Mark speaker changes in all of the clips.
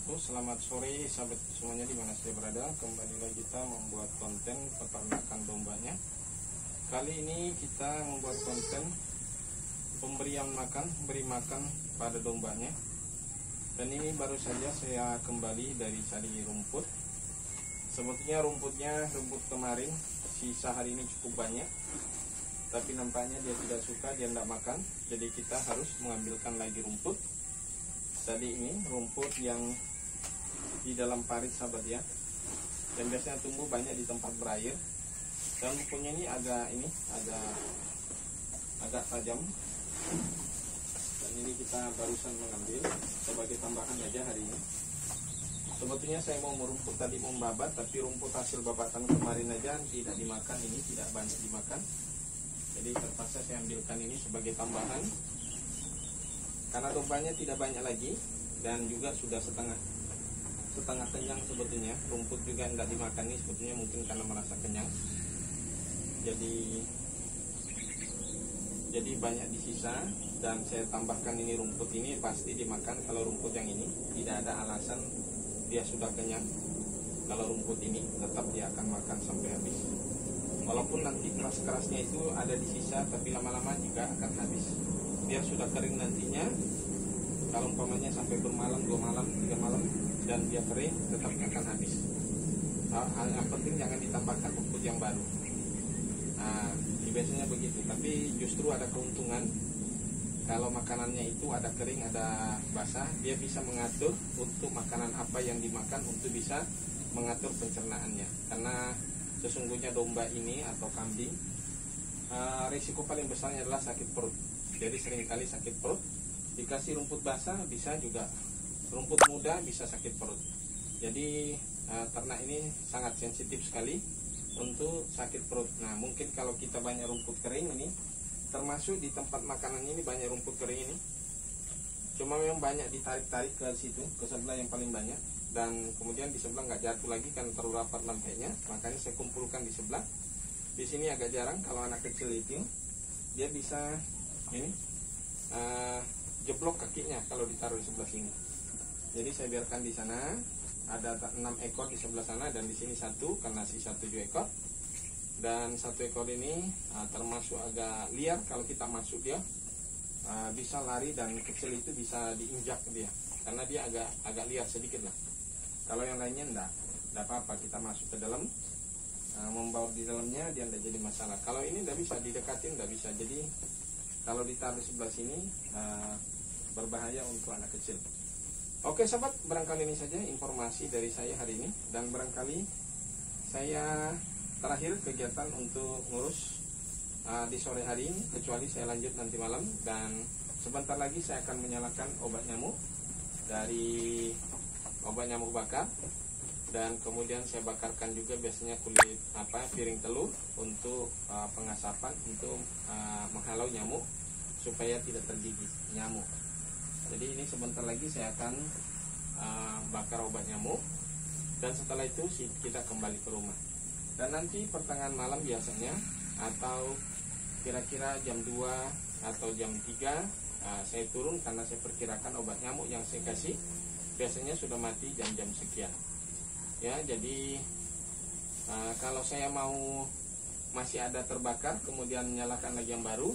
Speaker 1: wabarakatuh. Selamat sore sahabat semuanya di mana saja berada. Kembali lagi kita membuat konten peternakan dombanya. Kali ini kita membuat konten beri makan pada dombanya. Dan ini baru saja saya kembali dari cari rumput. Sebetulnya rumput kemarin sisa hari ini cukup banyak, tapi nampaknya dia tidak suka, dia tidak makan. Jadi kita harus mengambilkan lagi rumput. Tadi ini rumput yang di dalam parit sahabat ya, yang biasanya tumbuh banyak di tempat berair. Dan rumputnya ini agak tajam. Dan ini kita barusan mengambil sebagai tambahan aja hari ini. Sebetulnya saya mau merumput tadi mau membabat, tapi rumput hasil babatan kemarin aja tidak dimakan, ini tidak banyak dimakan. Jadi terpaksa saya ambilkan ini sebagai tambahan. Karena dombanya tidak banyak lagi dan juga sudah setengah kenyang sebetulnya. Rumput juga tidak dimakan nih sebetulnya, mungkin karena merasa kenyang. Jadi banyak di sisa, dan saya tambahkan ini rumput ini pasti dimakan. Kalau rumput yang ini tidak ada alasan dia sudah kenyang. Kalau rumput ini tetap dia akan makan sampai habis. Walaupun nanti keras-kerasnya itu ada di sisa, tapi lama-lama juga akan habis. Biar sudah kering nantinya, kalau umpamanya sampai bermalam, 2 malam, 3 malam, dan dia kering, tetap akan habis. Yang penting jangan ditambahkan rumput yang baru. Nah, biasanya begitu. Tapi justru ada keuntungan kalau makanannya itu ada kering, ada basah, dia bisa mengatur untuk makanan apa yang dimakan untuk bisa mengatur pencernaannya. Karena sesungguhnya domba ini atau kambing, risiko paling besarnya adalah sakit perut. Jadi seringkali sakit perut, dikasih rumput basah bisa juga, rumput muda bisa sakit perut. Jadi ternak ini sangat sensitif sekali untuk sakit perut. Nah mungkin kalau kita banyak rumput kering ini, termasuk di tempat makanan ini banyak rumput kering ini, cuma memang banyak ditarik-tarik ke situ, ke sebelah yang paling banyak. Dan kemudian di sebelah nggak jatuh lagi kan terlalu rapat lantainya, makanya saya kumpulkan di sebelah. Di sini agak jarang, kalau anak kecil itu dia bisa ini jeblok kakinya kalau ditaruh di sebelah sini. Jadi saya biarkan di sana ada 6 ekor di sebelah sana, dan di sini 1 karena sisa 7 ekor. Dan 1 ekor ini termasuk agak liar, kalau kita masuk dia bisa lari, dan kecil itu bisa diinjak dia karena dia agak liar sedikit lah. Kalau yang lainnya enggak apa-apa, kita masuk ke dalam, membawa di dalamnya dia enggak jadi masalah. Kalau ini enggak bisa didekatin, enggak bisa. Jadi kalau ditaruh sebelah sini berbahaya untuk anak kecil. Oke sahabat, barangkali ini saja informasi dari saya hari ini. Dan barangkali saya terakhir kegiatan untuk ngurus di sore hari ini, kecuali saya lanjut nanti malam. Dan sebentar lagi saya akan menyalakan obat nyamuk dari obat nyamuk bakar. Dan kemudian saya bakarkan juga biasanya kulit piring telur untuk pengasapan, untuk menghalau nyamuk supaya tidak tergigit nyamuk. Jadi ini sebentar lagi saya akan bakar obat nyamuk, dan setelah itu kita kembali ke rumah. Dan nanti pertengahan malam biasanya, atau kira-kira jam 2 atau jam 3 saya turun, karena saya perkirakan obat nyamuk yang saya kasih biasanya sudah mati jam-jam sekian. Ya, jadi kalau saya mau masih ada terbakar, kemudian nyalakan lagi yang baru,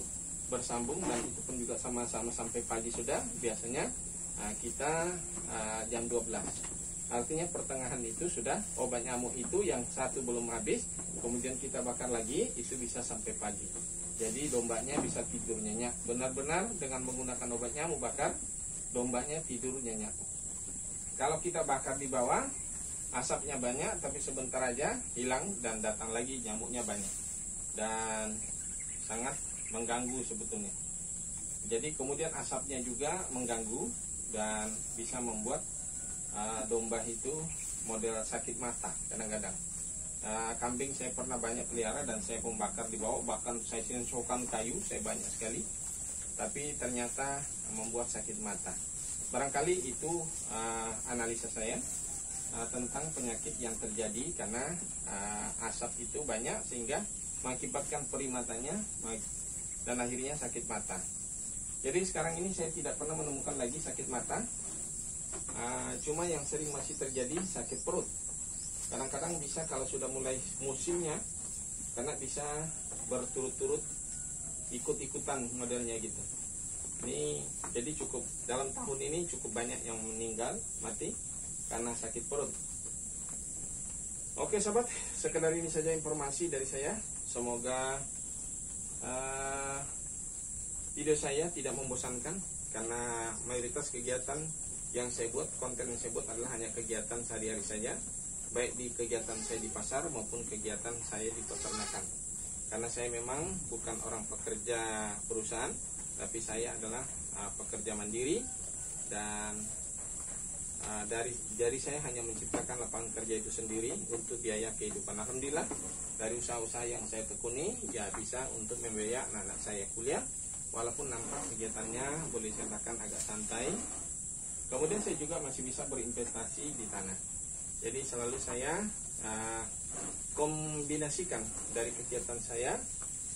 Speaker 1: bersambung, dan itu pun juga sama-sama sampai pagi sudah, biasanya kita jam 12. Artinya pertengahan itu sudah obat nyamuk itu yang 1 belum habis, kemudian kita bakar lagi, itu bisa sampai pagi. Jadi dombanya bisa tidur nyenyak. Benar-benar dengan menggunakan obat nyamuk bakar, dombanya tidur nyenyak. Kalau kita bakar di bawah, asapnya banyak, tapi sebentar aja hilang dan datang lagi nyamuknya banyak, dan sangat mengganggu sebetulnya. Jadi kemudian asapnya juga mengganggu dan bisa membuat domba itu model sakit mata kadang-kadang. Kambing saya pernah banyak pelihara dan saya membakar di bawah, bahkan saya sensokan kayu, saya banyak sekali, tapi ternyata membuat sakit mata. Barangkali itu analisa saya tentang penyakit yang terjadi karena asap itu banyak sehingga mengakibatkan perih matanya dan akhirnya sakit mata. Jadi sekarang ini saya tidak pernah menemukan lagi sakit mata Cuma yang sering masih terjadi sakit perut. Kadang-kadang bisa kalau sudah mulai musimnya, karena bisa berturut-turut ikut-ikutan modelnya gitu. Ini jadi cukup dalam tahun ini cukup banyak yang meninggal mati karena sakit perut. Oke sahabat, sekedar ini saja informasi dari saya. Semoga video saya tidak membosankan, karena mayoritas kegiatan yang saya buat, konten yang saya buat adalah hanya kegiatan sehari-hari saja, baik di kegiatan saya di pasar maupun kegiatan saya di peternakan. Karena saya memang bukan orang pekerja perusahaan, tapi saya adalah pekerja mandiri, dan dari saya hanya menciptakan lapangan kerja itu sendiri untuk biaya kehidupan. Alhamdulillah dari usaha-usaha yang saya tekuni ya bisa untuk membiayai anak-anak saya kuliah, walaupun nampak kegiatannya boleh dikatakan agak santai. Kemudian saya juga masih bisa berinvestasi di tanah. Jadi selalu saya kombinasikan dari kegiatan saya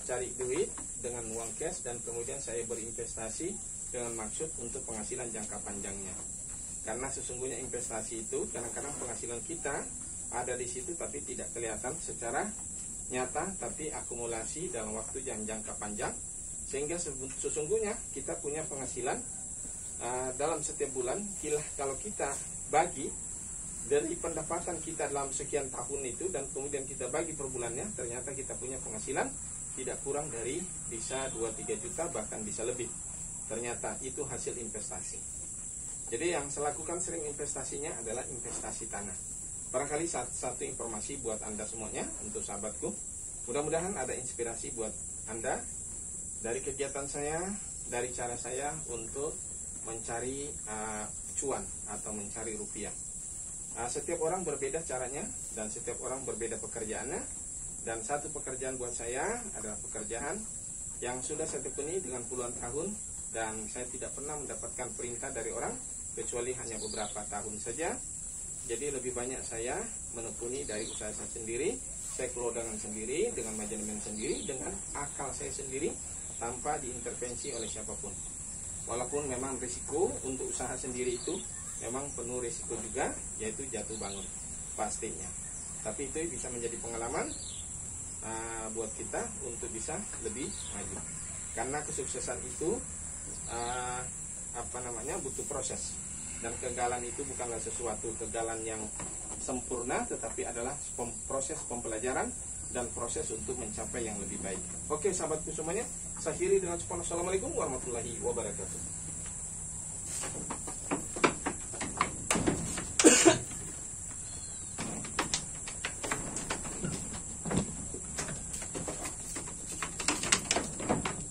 Speaker 1: cari duit dengan uang cash, dan kemudian saya berinvestasi dengan maksud untuk penghasilan jangka panjangnya. Karena sesungguhnya investasi itu kadang-kadang penghasilan kita ada di situ tapi tidak kelihatan secara nyata, tapi akumulasi dalam waktu yang jangka panjang, sehingga sesungguhnya kita punya penghasilan dalam setiap bulan. Kalau kita bagi dari pendapatan kita dalam sekian tahun itu, dan kemudian kita bagi per bulannya, ternyata kita punya penghasilan tidak kurang dari bisa 2-3 juta, bahkan bisa lebih. Ternyata itu hasil investasi. Jadi yang saya lakukan sering investasinya adalah investasi tanah. Barangkali satu informasi buat Anda semuanya, untuk sahabatku. Mudah-mudahan ada inspirasi buat Anda dari kegiatan saya, dari cara saya untuk mencari cuan atau mencari rupiah. Setiap orang berbeda caranya, dan setiap orang berbeda pekerjaannya. Dan satu pekerjaan buat saya adalah pekerjaan yang sudah saya tekuni dengan puluhan tahun, dan saya tidak pernah mendapatkan perintah dari orang, kecuali hanya beberapa tahun saja. Jadi lebih banyak saya menekuni dari usaha saya sendiri. Saya kelola dengan sendiri, dengan manajemen sendiri, dengan akal saya sendiri, tanpa diintervensi oleh siapapun. Walaupun memang risiko untuk usaha sendiri itu memang penuh risiko juga, yaitu jatuh bangun pastinya. Tapi itu bisa menjadi pengalaman buat kita untuk bisa lebih maju. Karena kesuksesan itu butuh proses, dan kegagalan itu bukanlah sesuatu kegagalan yang sempurna, tetapi adalah proses pembelajaran dan proses untuk mencapai yang lebih baik. Oke sahabatku semuanya, saya akhiri dengan Assalamualaikum warahmatullahi wabarakatuh.